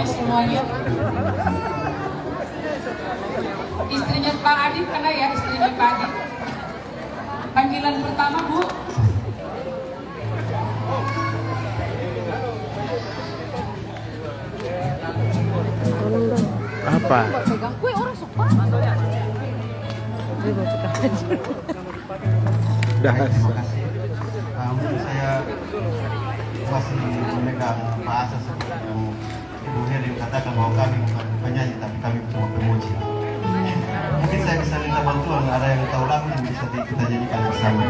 semuanya. Istrinya Pak Adib kena ya, istrinya Pak Adib. Panggilan pertama Bu. Apa? Pegang kue orang suka. Terima kasih. Mungkin saya masih memegang bahasa seperti yang Ibu Heri katakan bahwa kami bukan penyanyi tapi kami cuma pemuji. Mungkin saya bisa minta bantuan, ada yang tahu lagu yang bisa kita jadikan bersama.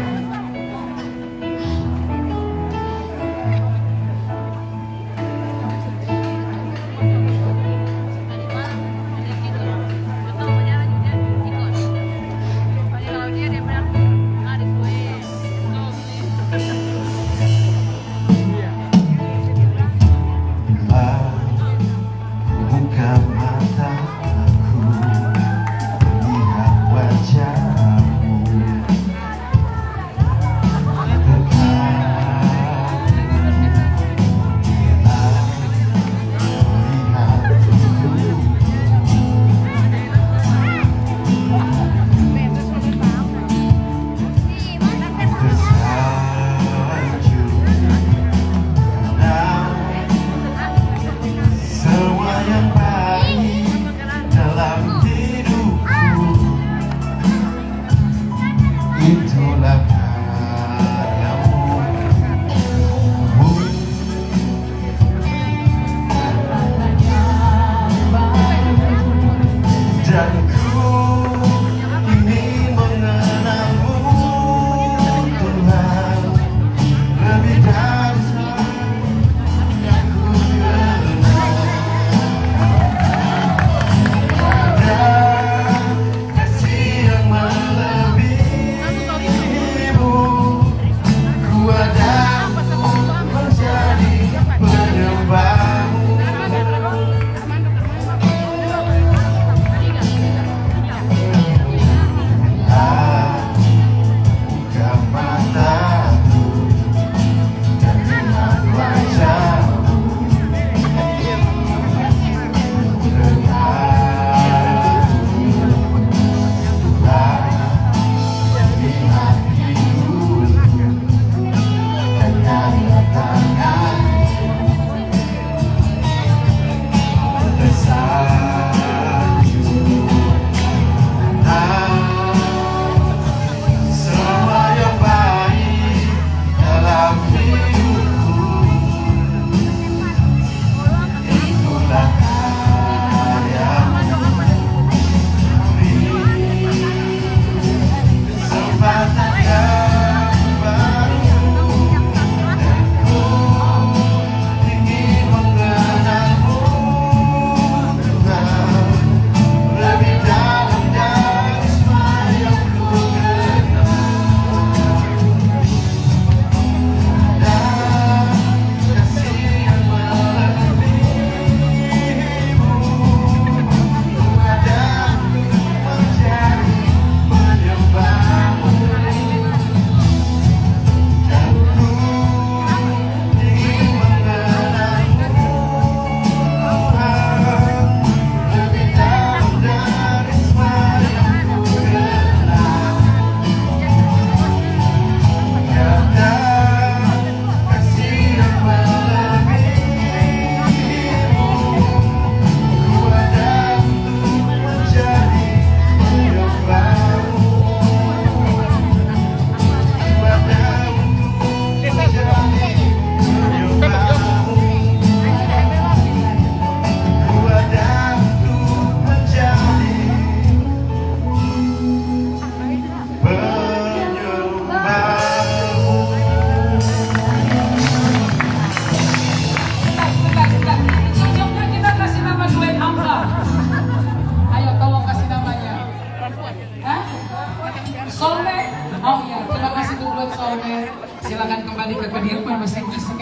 Silakan kembali ke kediaman masing-masing.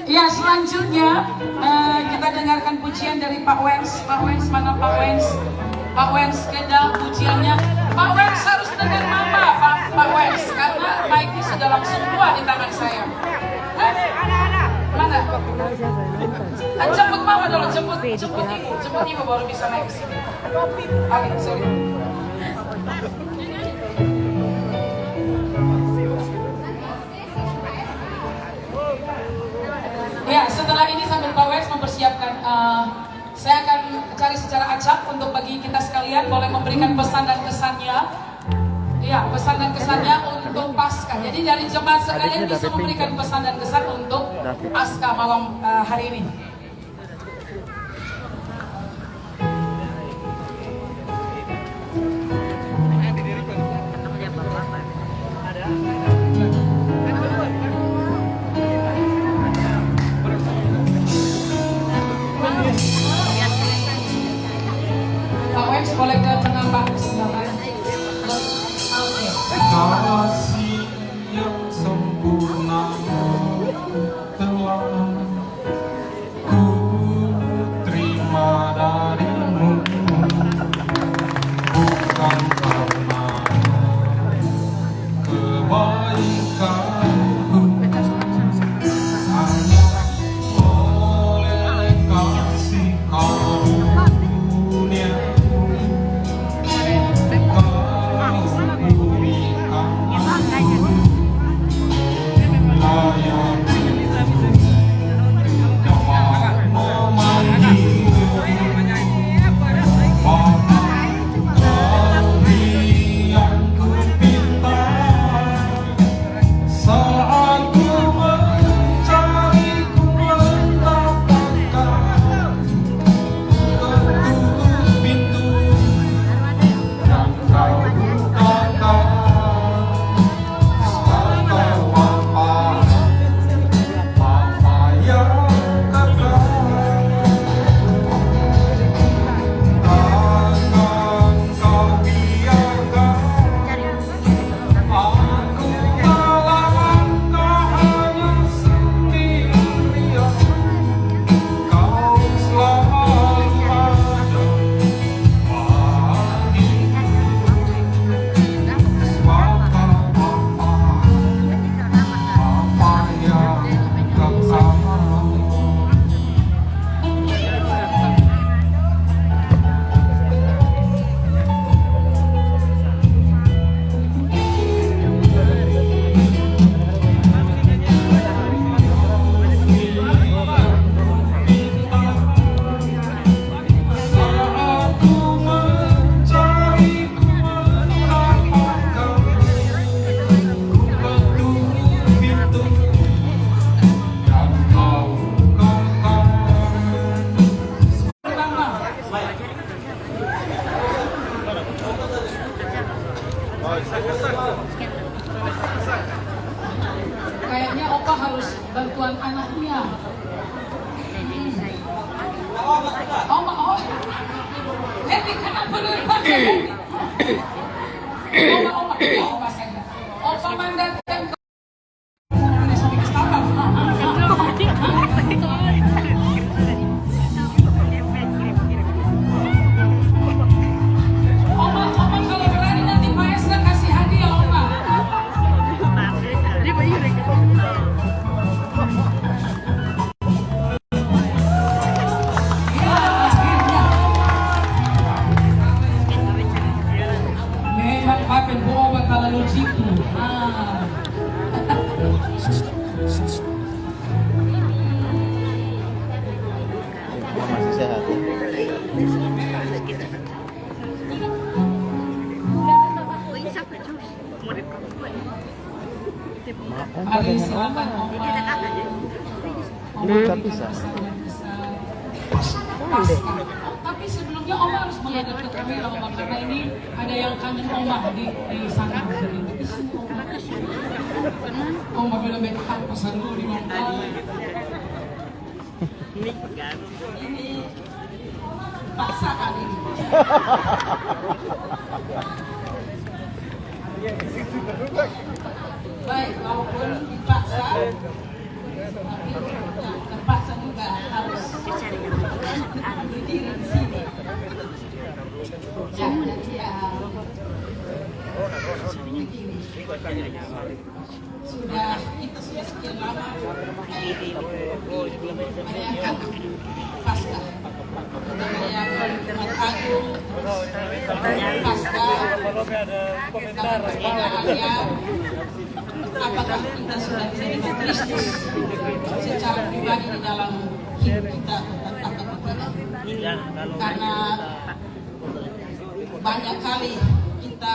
Ya, selanjutnya kita dengarkan pujian dari Pak Wens. Pak Wens, mana Pak Wens? Pak Wens Kendal pujiannya. Pak Wens harus dengar mama, Pak Wens, karena mic-nya sudah langsung keluar di tangan saya. Mana? Jemput mama dulu, jemput ibu baru bisa naik ke sini. Oke, sorry. Ya, setelah ini sambil Pak Wes mempersiapkan, saya akan cari secara acak untuk bagi kita sekalian boleh memberikan pesan dan kesannya. Ya, pesan dan kesannya untuk Pasca. Jadi dari jemaat sekalian bisa memberikan pesan dan kesan untuk Pasca malam hari ini. Pak Wes boleh ke tengah Pak. Silakan. Oke. Kasih yang sempurna telah ku terima darimu, bukan karena kebaikanku, hanya oleh kasih karunia. Kayaknya Opa harus bantuan anaknya. Oh, Henry kenapa lu pakai? Opa saya. Opa mandatkan ke suami ke Starbucks. Oma kalau berani nanti Pak Esra kasih hadiah Oma. Memang papen boba kalau logiku. Masih sehat. Mari silakan Oma. Ini bisa. Pasca. Tapi sebelumnya Oma harus menghadap ke kamera Oma karena ini ada yang kangen Oma di sana. Oma belum make up pasal dulu di mana. Ini pasangan ini. Baik, walaupun dipaksa, tapi terpaksa juga harus berdiri di sini. Ya, nanti ini. Kita sudah sekian lama merayakan Paskah. Kita merayakan Jumat Agung, Paskah, perbedaannya apakah kita sudah menerima Kristus secara pribadi di dalam hidup kita atau tidak. Karena banyak kali kita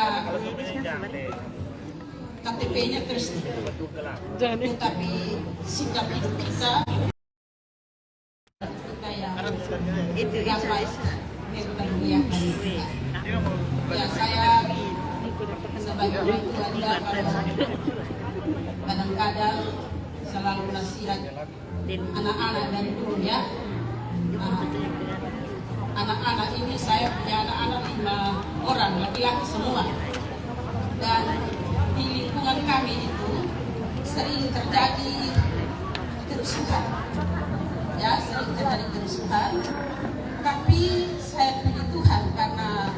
KTP-nya Kristen, tetapi sikap hidup kita yang dapat mempermuliakan Tuhan. Ya, saya sebagai orang tua Anda, kadang-kadang selalu nasihat anak-anak dari dulu ya. Anak-anak ini saya punya anak-anak 5 orang, laki-laki semua. Dan di lingkungan kami itu sering terjadi kerusuhan. Ya, sering terjadi kerusuhan. Tapi saya puji Tuhan karena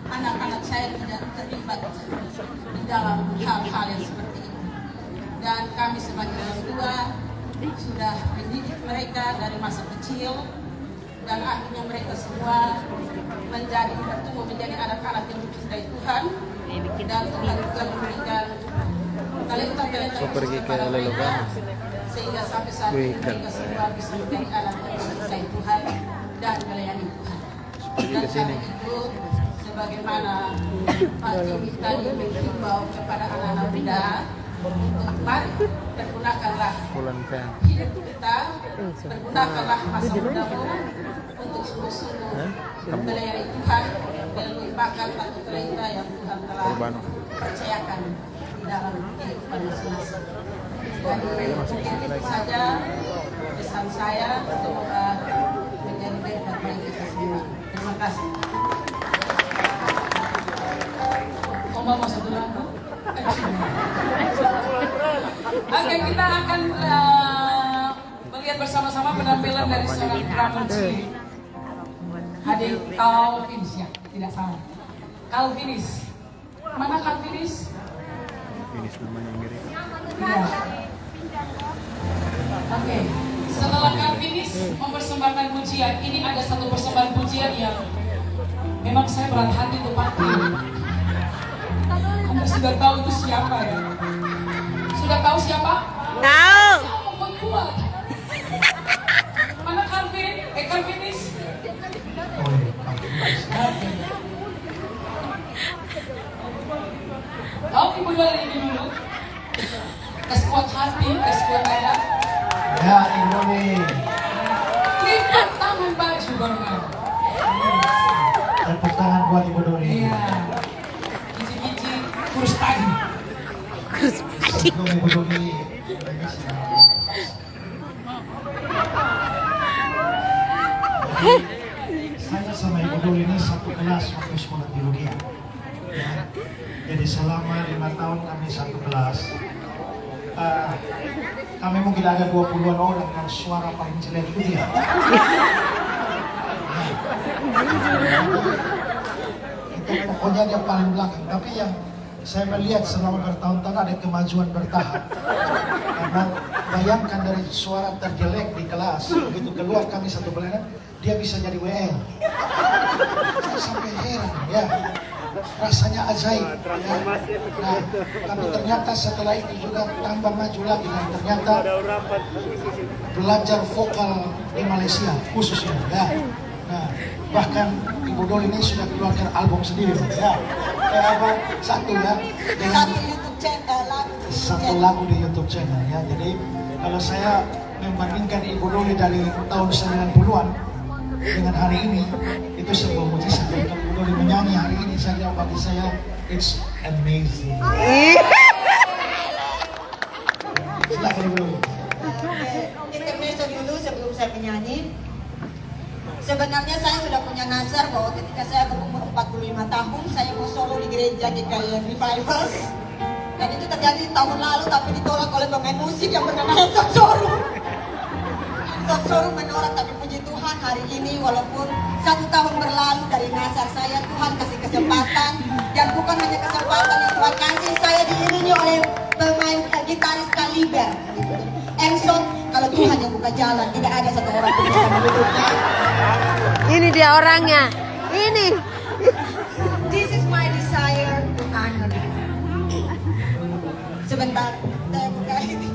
anak-anak saya tidak terlibat di dalam hal-hal yang seperti itu. Dan kami sebagai orang tua sudah mendidik mereka dari masa kecil, dan akhirnya mereka semua bertumbuh menjadi anak-anak yang mencintai Tuhan, dan Tuhan juga memberikan talenta-talenta yang kepada mereka, sehingga sampai saat ini mereka semua bisa menjadi anak yang mencintai Tuhan dan melayani Tuhan. Dan karena itu, sebagaimana Pak Jimmy tadi menghimbau kepada anak-anak muda, untuk mari pergunakanlah hidup kita, pergunakanlah masa mudamu untuk sungguh-sungguh melayani Tuhan dan melimpahkan satu talenta yang Tuhan telah percayakan di dalam kehidupan masing-masing. Jadi mungkin itu saja pesan saya, semoga menjadi berkat bagi kita semua. Terima kasih. Mau satu lagu? Oke, kita akan melihat bersama-sama penampilan dari seorang drummer cilik. Hadir Calvinis ya, tidak salah. Calvinis. Mana Calvinis? Calvinis namanya mirip. Iya. Oke, setelah Calvinis mempersembahkan pujian, ini ada satu persembahan pujian yang memang saya berat hati untuk pakai. Anda sudah tahu itu siapa ya? Sudah tahu siapa? Tahu. Kuat. Mana Calvin? Calvinis? Oh, ibu dari ini dulu. Keskuat hati, keskuat ada. Ya, Indomie. Lipat tangan baju barengan. Tepuk tangan buat Ibu Doni. Iya. Gici-gici kurus pagi. Sebelum Ibu Doni. Saya sama Ibu Doni ini satu kelas waktu sekolah teologi. Ya. Jadi selama 5 tahun kami satu kelas. Kami mungkin ada 20-an orang yang suara paling jelek itu dia. Itu pokoknya dia paling belakang. Tapi yang saya melihat selama bertahun-tahun ada kemajuan bertahap. Karena bayangkan dari suara terjelek di kelas, begitu keluar kami satu bulan, dia bisa jadi WL. Saya sampai heran ya. Rasanya ajaib ya. Nah, tapi ternyata setelah itu juga tambah maju lagi dan ternyata belajar vokal di Malaysia khususnya ya. Nah, bahkan Ibu Doli ini sudah keluarkan album sendiri ya. Kayak apa? Satu ya dengan satu lagu di YouTube channel ya. Jadi kalau saya membandingkan Ibu Doli dari tahun 90-an dengan hari ini, itu sebuah mujizat. Kalau Ibu Doli menyanyi hari ini saja bagi saya it's amazing. Silakan Ibu Doli. Intermezzo dulu sebelum saya menyanyi. Sebenarnya saya sudah punya nazar bahwa ketika saya berumur 45 tahun, saya mau solo di gereja GKI Revival. Dan itu terjadi tahun lalu, tapi ditolak oleh pemain musik yang bernama Hanson Soru. Hanson Soru menolak, tapi puji Tuhan hari ini walaupun 1 tahun berlalu dari nazar saya, Tuhan kasih kesempatan. Dan bukan hanya kesempatan kesempatan yang Tuhan kasih. Saya diiringi oleh pemain gitaris Kaliber. Enson, kalau Tuhan yang buka jalan, tidak ada satu orang pun bisa menutupnya. Ini dia orangnya. Ini. This is my desire to honor you. Sebentar, saya buka ini.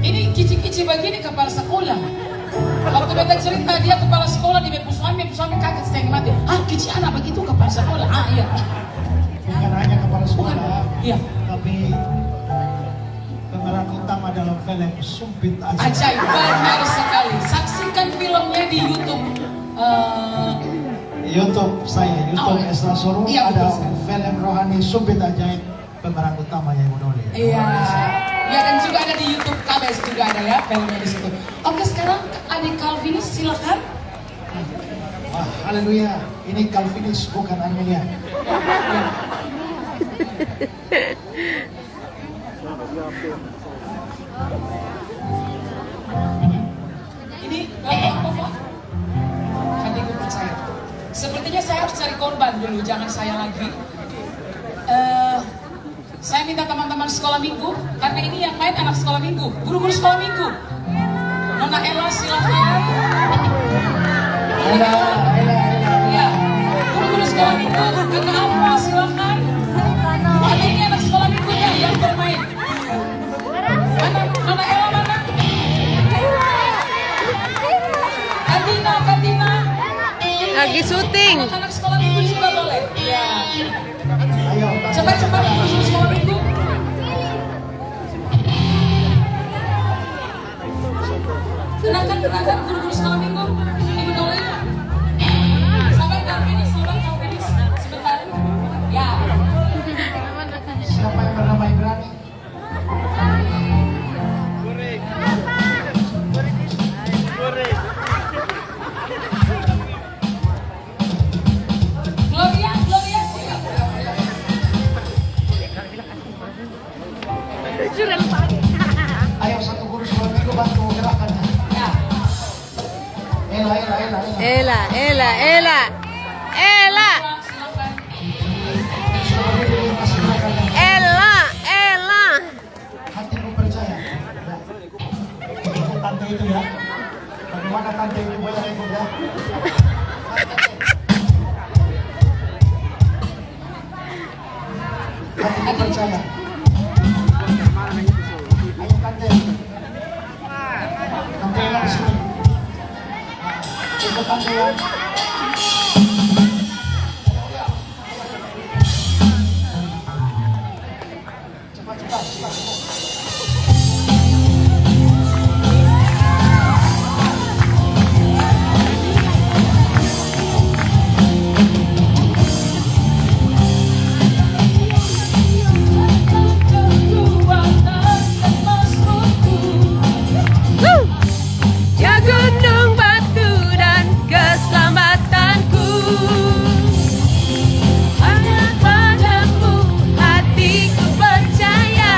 Ini kecil-kecil begini kepala sekolah. Waktu beta cerita dia kepala sekolah di Bepu suami kaget setengah mati. Ah, kecil anak begitu kepala sekolah. Ah, iya. Bukan hanya kepala sekolah, Iya. tapi pemeran utama dalam film Sumpit Aja. Ajaib, benar sekali. Saksikan filmnya di YouTube. YouTube saya, YouTube Oh, Esra Sorum, iya, ada betul sekali. film rohani Sumpit Ajaib, pemeran utamanya Ibu Doli. Iya. Ya, dan juga ada di YouTube KBS juga ada ya filmnya di situ. Oke, sekarang adik Calvinis silakan. Wah, haleluya, ini Calvinis bukan Armenia. Ini lagu apa, Pak? Hatiku percaya. Sepertinya saya harus cari korban dulu, jangan saya lagi. Saya minta teman-teman sekolah minggu, karena ini yang main anak sekolah minggu, guru-guru sekolah minggu. Nona Ella silakan. Ella. Ya, guru-guru sekolah minggu, Kakak Alfa silakan. Ada ini anak sekolah minggunya yang bermain. Mana? Nona Ella mana? Katina. Lagi syuting. Anak-anak sekolah minggu juga boleh. Ya. Ayo, Cepat guru sekolah minggu. Kenalkan guru sekolah minggu. Ibu Doli. Sahabat Calvinis. Sebentar. Ya. siapa yang bernama Ibrani? Gloria siap. Ayo satu guru sekolah minggu bantu gerakannya. Ya. Ella. Ella. Silakan. Sekolah minggu kasih gerakannya. Ella. Hatiku percaya. Ya. Ikut tante itu ya. Bagaimana tante itu banyak ikut ya. Hatiku percaya. Ayo tante. Tante yang di sini. Ikut tante ya. Cepat. Ya gunung batu dan keselamatanku, hanya padamu hatiku percaya.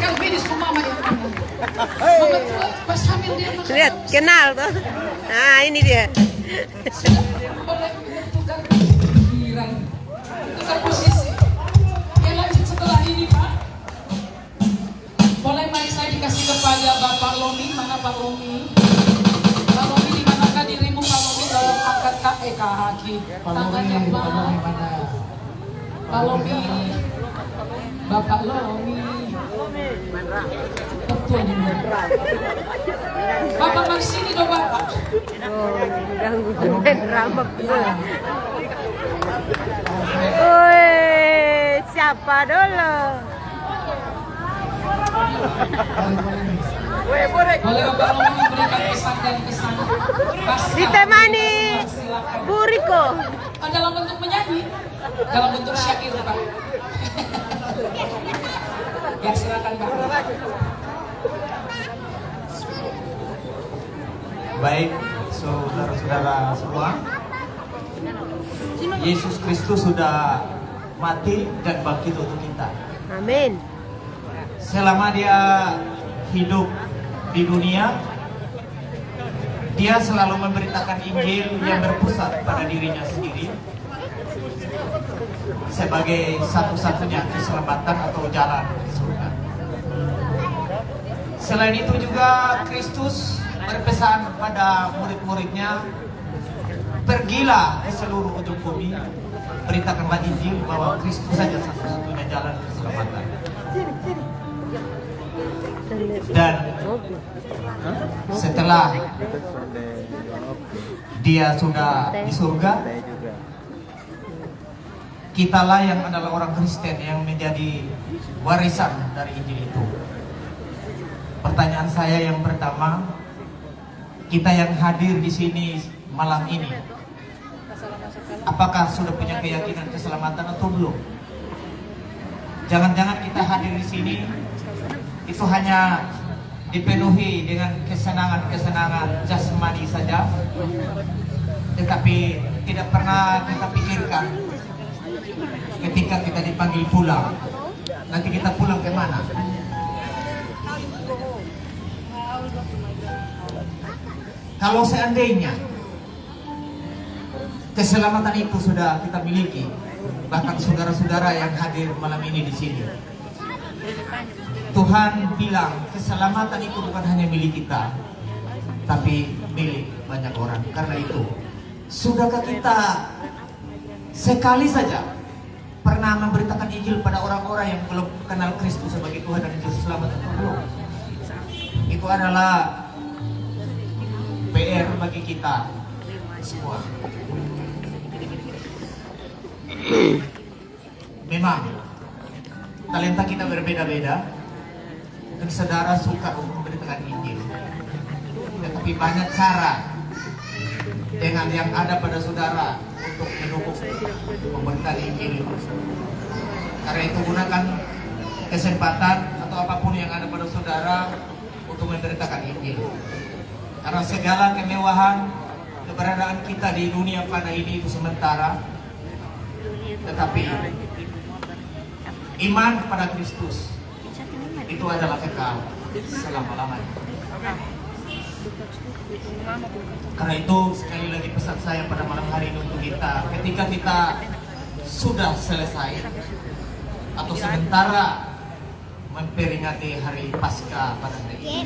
Calvinis kung mama yang mana. Mama tua, pas hamil dia makan. Lihat, kenal tuh. Nah, ini dia. Sudah boleh tukar pikiran, tukar posisi. Ya lanjut setelah ini Pak. Boleh mic saya dikasih kepada Bapak Lomi. Mana Pak Lomi? Pak Lomi di manakah dirimu Pak Lomi? Tolong angkat kaki. Tangannya Pak. Pak Lomi. Bapak Lomi. Betul di mana? Bapak Marsini dong Bapak. Oh, ganggu main drama betul. Woi, siapa dulu? Boleh Bapak Lomi memberikan pesan dan kesan. Ditemani Bu Riko. Dalam bentuk menyanyi, dalam bentuk syair Pak. Ya silakan Pak. Baik, saudara-saudara semua, Yesus Kristus sudah mati dan bangkit untuk kita. Amin. Selama dia hidup di dunia, dia selalu memberitakan Injil yang berpusat pada dirinya sendiri sebagai satu-satunya keselamatan atau jalan ke surga. Selain itu juga Kristus berpesan pada murid-muridnya, pergilah ke seluruh ujung bumi, beritakanlah Injil bahwa Kristus saja satu-satunya jalan keselamatan. Dan setelah dia sudah di surga, kitalah yang adalah orang Kristen yang menjadi warisan dari Injil itu. Pertanyaan saya yang pertama, kita yang hadir di sini malam ini, apakah sudah punya keyakinan keselamatan atau belum? Jangan-jangan kita hadir di sini itu hanya dipenuhi dengan kesenangan-kesenangan jasmani saja, tetapi tidak pernah kita pikirkan ketika kita dipanggil pulang, nanti kita pulang ke mana? Kalau seandainya keselamatan itu sudah kita miliki, bahkan saudara-saudara yang hadir malam ini di sini, Tuhan bilang keselamatan itu bukan hanya milik kita, tapi milik banyak orang. Karena itu, sudahkah kita sekali saja pernah memberitakan Injil pada orang-orang yang belum kenal Kristus sebagai Tuhan dan Juru Selamat atau belum? Itu adalah PR bagi kita semua. Memang talenta kita berbeda-beda, dan saudara suka untuk memberitakan Injil, tetapi banyak cara dengan yang ada pada saudara untuk mendukung memberitakan Injil. Karena itu gunakan kesempatan atau apapun yang ada pada saudara untuk memberitakan Injil. Karena segala kemewahan keberadaan kita di dunia pada ini itu sementara, tetapi iman pada Kristus itu adalah kekal selama-lamanya. Karena itu sekali lagi pesan saya pada malam hari ini untuk kita, ketika kita sudah selesai atau sementara memperingati hari Paskah pada hari ini,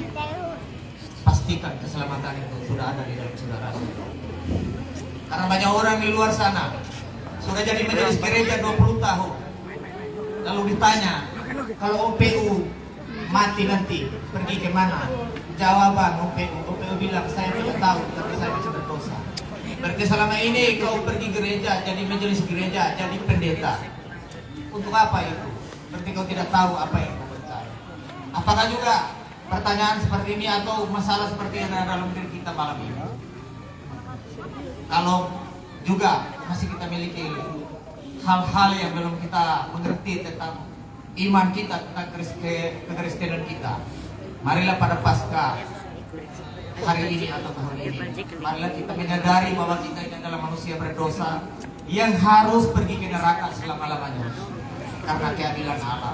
pastikan keselamatan itu sudah ada di dalam saudara. Karena banyak orang di luar sana sudah jadi majelis gereja 20 tahun, lalu ditanya, kalau OPU mati nanti pergi kemana? Jawaban OPU bilang, saya tidak tahu karena saya masih berdosa. Berarti selama ini kau pergi gereja, jadi majelis gereja, jadi pendeta. Untuk apa itu? Berarti kau tidak tahu apa yang kau percaya. Apakah juga pertanyaan seperti ini atau masalah seperti yang ada dalam diri kita malam ini? Kalau juga masih kita miliki hal-hal yang belum kita mengerti tentang iman kita, tentang kekristenan kita, marilah pada Paskah hari ini atau tahun ini, marilah kita menyadari bahwa kita ini adalah manusia berdosa yang harus pergi ke neraka selama-lamanya. karena keadilan Allah.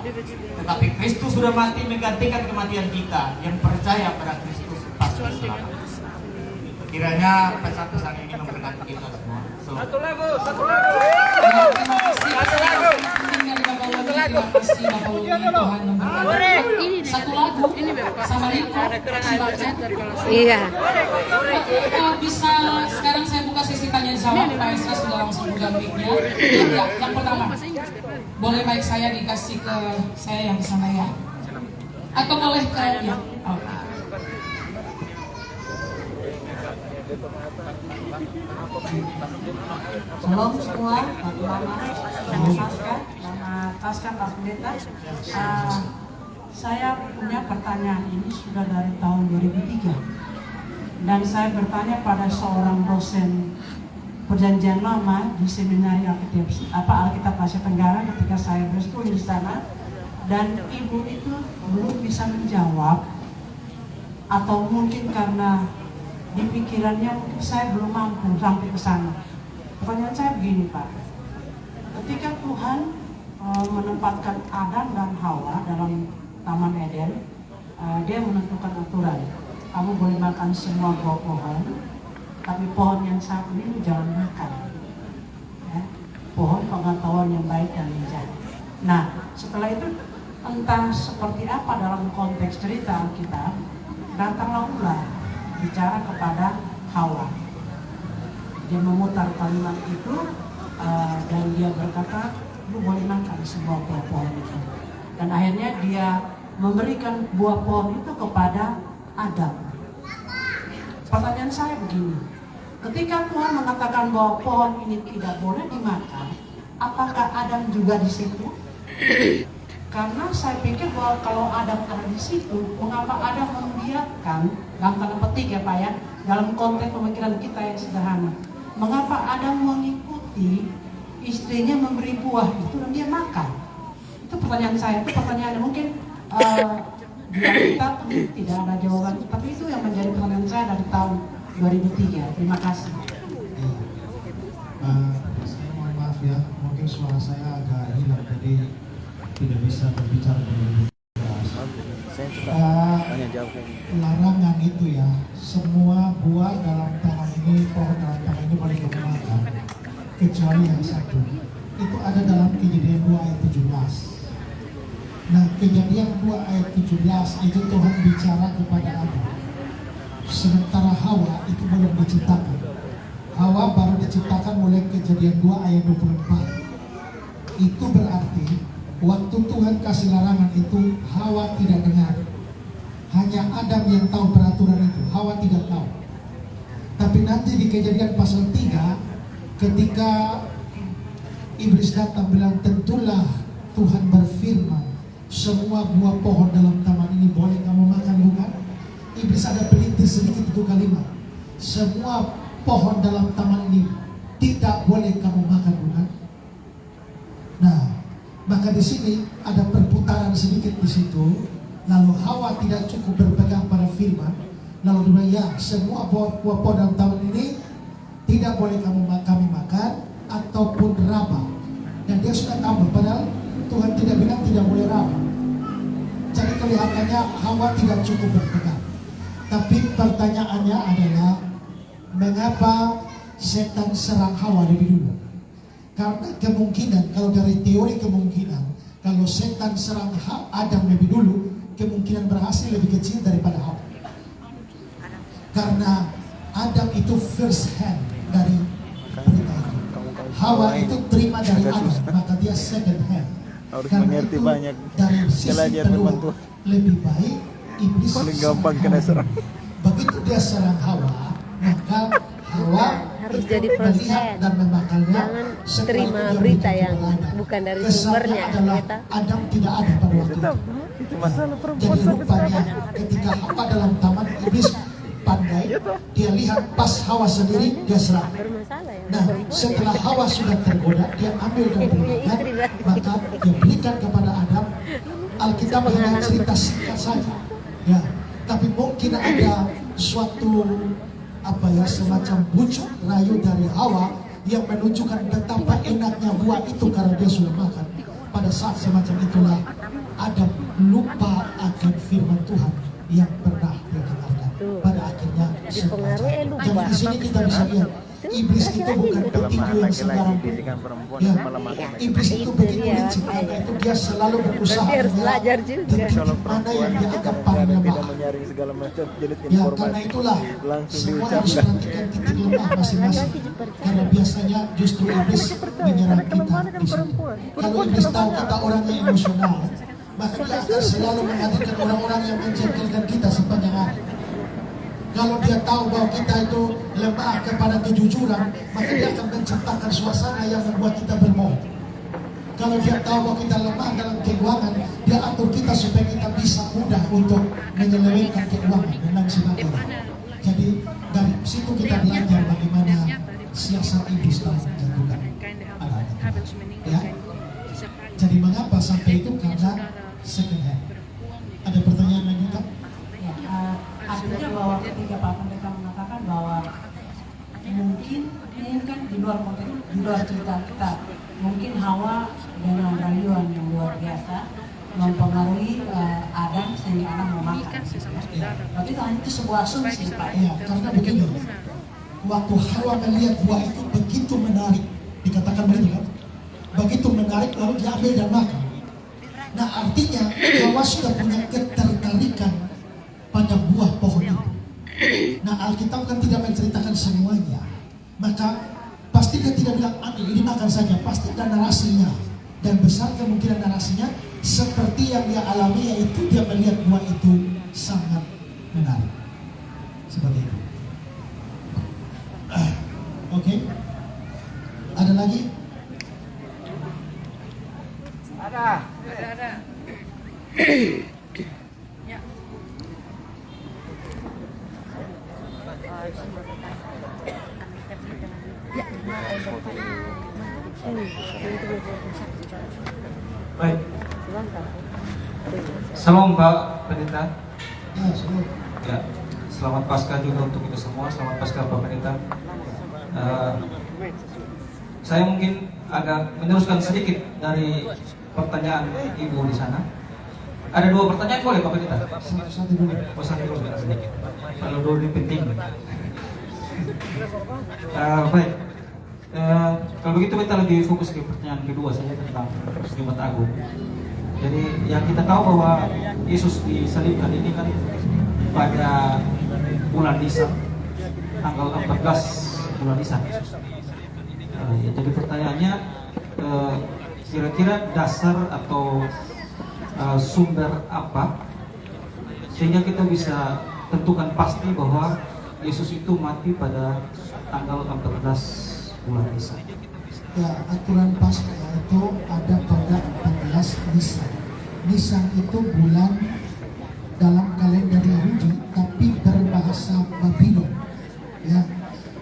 Tetapi Kristus sudah mati menggantikan kematian kita. Yang percaya pada Kristus pasti selamat. Kiranya pesan-pesan ini memberkati kita semua. Terima kasih Bapak Wuli, Tuhan memberkati. Satu lagu sama Riko si Bacet. Iya. Bisa sekarang saya buka sesi tanya jawab. Pak Esra sudah langsung pegang mic-nya. Ya, yang pertama, boleh mic saya dikasih ke saya yang di sana ya? Atau boleh ke ya? Oke. Shalom semua, selamat Pasca, Pak Pendeta. Saya punya pertanyaan ini sudah dari tahun 2003 dan saya bertanya pada seorang dosen Perjanjian Lama di Seminari Alkitab Asia Tenggara ketika saya berstudi di sana, dan ibu itu belum bisa menjawab, atau mungkin karena di pikirannya mungkin saya belum mampu sampai ke sana. Pertanyaan saya begini, Pak. Ketika Tuhan menempatkan Adam dan Hawa dalam Taman Eden, dia menentukan aturan. Kamu boleh makan semua buah pohon, tapi pohon yang satu ini jangan makan. Ya, pohon pengetahuan yang baik dan yang jahat. Nah, setelah itu entah seperti apa dalam konteks cerita Alkitab, datanglah ular bicara kepada Hawa. Dia memutar kalimat itu dan dia berkata, lu boleh makan semua buah pohon itu. Dan akhirnya dia memberikan buah pohon itu kepada Adam. Pertanyaan saya begini, ketika Tuhan mengatakan bahwa pohon ini tidak boleh dimakan, apakah Adam juga di situ? Karena saya pikir bahwa kalau Adam ada di situ, mengapa Adam membiarkan, dalam tanda petik ya Pak ya, dalam konteks pemikiran kita yang sederhana, mengapa Adam mengikuti istrinya memberi buah itu dan dia makan? Itu pertanyaan saya, itu pertanyaan mungkin di Alkitab tidak ada jawaban, tapi itu yang menjadi pertanyaan saya dari tahun 2003. Terima kasih. Saya mohon maaf ya, mungkin suara saya agak hilang, jadi tidak bisa berbicara dengan jelas. Larangan itu ya, semua buah dalam taman ini, pohon dalam taman ini boleh dimakan, kecuali yang satu. Itu ada dalam Kejadian 2 ayat 17. Nah, Kejadian 2 ayat 17 itu Tuhan bicara kepada Adam. Sementara Hawa itu belum diciptakan. Hawa baru diciptakan mulai Kejadian 2 ayat 24. Itu berarti waktu Tuhan kasih larangan itu, Hawa tidak dengar. Hanya Adam yang tahu peraturan itu, Hawa tidak tahu. Tapi nanti di Kejadian pasal 3, ketika iblis datang bilang, tentulah Tuhan berfirman, semua buah pohon dalam taman ini boleh kamu makan, bukan? Iblis ada pelintir sedikit itu kalimat, semua pohon dalam taman ini tidak boleh kamu makan, bukan? Nah, maka di sini ada perputaran sedikit di situ. Lalu Hawa tidak cukup berpegang pada firman, lalu dia bilang, ya semua buah pohon dalam taman ini tidak boleh kami makan ataupun raba. Dan dia sudah tahu, padahal Tuhan tidak bilang tidak boleh raba. Jadi kelihatannya Hawa tidak cukup berpegang. Tapi pertanyaannya adalah, mengapa setan serang Hawa lebih dulu? Karena kemungkinan, kalau dari teori kemungkinan, kalau setan serang Adam lebih dulu, kemungkinan berhasil lebih kecil daripada Hawa. Karena Adam itu first hand dari berita itu. Hawa itu terima dari Adam, maka dia second hand. Karena itu dari sisi kedua lebih baik iblis paling gampang kena serang. Begitu dia serang Hawa, maka Hawa Harus jadi first hand. dan memakannya. Jangan terima berita yang bukan dari sumbernya. Adalah Adam tidak ada pada waktu itu. Itu masalah perempuan Jadi sampai rupanya sekarang. ketika Hawa dalam taman, iblis pandai, dia lihat pas Hawa sendiri, dia serang. Bermasalah ya. Nah, setelah Hawa sudah tergoda, dia ambil dan berikan, maka dia berikan kepada Adam. Alkitab hanya cerita singkat saja, ya. Tapi mungkin ada suatu semacam bujuk rayu dari Hawa yang menunjukkan betapa enaknya buah itu karena dia sudah makan. pada saat semacam itulah Adam lupa akan firman Tuhan yang pernah dia dengarkan. Pada akhirnya jadi di sini kita bisa lihat iblis itu bukan petinju yang sembarang. Ya, iblis itu begitu licik, karena itu dia selalu berusaha menyerang mana yang dia anggap paling lemah. Ya, karena itulah semua harus perhatikan titik lemah masing-masing. Karena biasanya justru iblis menyerang kita di sini. Kalau iblis tahu kita orang yang emosional, maka dia akan selalu menghadirkan orang-orang yang menjengkelkan kita sepanjang hari. Kalau dia tahu bahwa kita itu lemah kepada kejujuran, maka dia akan menciptakan suasana yang membuat kita bermoh. Kalau dia tahu bahwa kita lemah dalam keuangan, dia atur kita supaya kita bisa mudah untuk menyelewengkan keuangan dan lain sebagainya. Jadi dari situ kita belajar bagaimana siasat iblis dalam menjatuhkan anak-anak. Ya. Jadi mengapa sampai itu? Karena second hand. Ada pertanyaan lanjutan? Artinya bahwa ketika Pak Pendeta mengatakan bahwa mungkin di luar konteks, di luar cerita kita, mungkin Hawa dengan rayuan yang luar biasa mempengaruhi Adam sehingga Adam mau makan. Berarti kan itu sebuah asumsi, Pak. Ya, karena begini, waktu Hawa melihat buah itu begitu menarik, dikatakan begitu kan? Begitu menarik lalu dia ambil dan makan. Nah artinya Hawa sudah punya ketertarikan pada buah pohon itu. Nah Alkitab kan tidak menceritakan semuanya, maka pasti dia tidak bilang ambil ini makan saja, pasti ada narasinya. Dan besar kemungkinan narasinya seperti yang dia alami, yaitu dia melihat buah itu sangat menarik. Seperti itu. Oke. Ada lagi? Ada. Baik. Salam Pak Pendeta. Ya, selamat. Ya, selamat Paskah juga untuk kita semua. Selamat Paskah Pak Pendeta. Saya mungkin agak meneruskan sedikit dari pertanyaan Ibu di sana. Ada dua pertanyaan boleh Pak Pendeta? Satu dulu. Oh, satu dulu sedikit. Kalau dua ini penting. Baik. Kalau begitu kita lebih fokus ke pertanyaan kedua saja tentang Jumat Agung. Jadi yang kita tahu bahwa Yesus disalibkan ini kan pada bulan Nisan, tanggal 14 bulan Nisan. Jadi pertanyaannya, kira-kira dasar atau sumber apa sehingga kita bisa tentukan pasti bahwa Yesus itu mati pada tanggal 14 bulan Nisan. Ya, aturan Paskah itu ada pada 14 Nisan. Nisan itu bulan dalam kalender Yahudi, tapi berbahasa Babylon. Ya,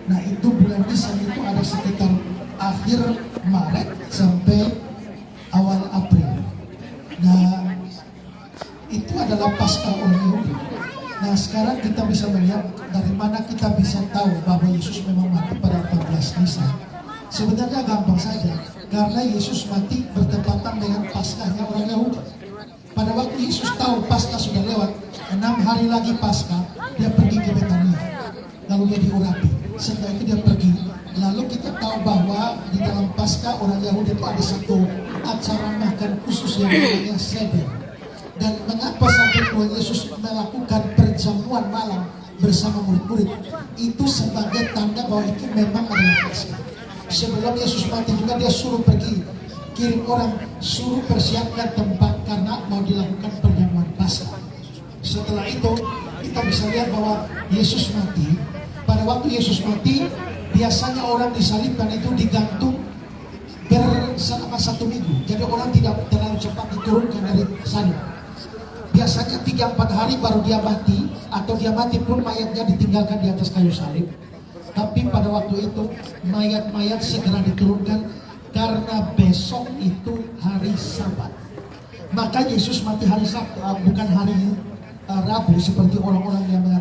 nah itu bulan Nisan itu ada sekitar akhir Maret sampai awal April. Nah, itu adalah Paskah orang Yahudi. Nah, sekarang kita bisa melihat dari mana kita bisa tahu bahwa Yesus memang mati pada 14 Nisan. Sebenarnya gampang saja, karena Yesus mati bertepatan dengan Paskahnya orang Yahudi. Pada waktu Yesus tahu Paskah sudah lewat, 6 hari lagi Paskah, dia pergi ke Betania. Lalu dia diurapi. Setelah itu dia pergi. Lalu kita tahu bahwa di dalam Paskah orang Yahudi itu ada satu acara makan khusus yang namanya Seder. Dan mengapa sampai Tuhan Yesus melakukan perjamuan malam bersama murid-murid? Itu sebagai tanda bahwa itu memang adalah Paskah. Sebelum Yesus mati juga dia suruh pergi, kirim orang, suruh persiapkan tempat karena mau dilakukan perjamuan Paskah. Setelah itu kita bisa lihat bahwa Yesus mati. Pada waktu Yesus mati, biasanya orang disalibkan itu digantung selama 1 minggu. Jadi orang tidak terlalu cepat diturunkan dari salib. Biasanya 3-4 hari baru dia mati, atau dia mati pun mayatnya ditinggalkan di atas kayu salib. Tapi pada waktu itu mayat-mayat segera diturunkan karena besok itu hari Sabat. Maka Yesus mati hari Sabtu, bukan hari Rabu seperti orang-orang yang mengatakan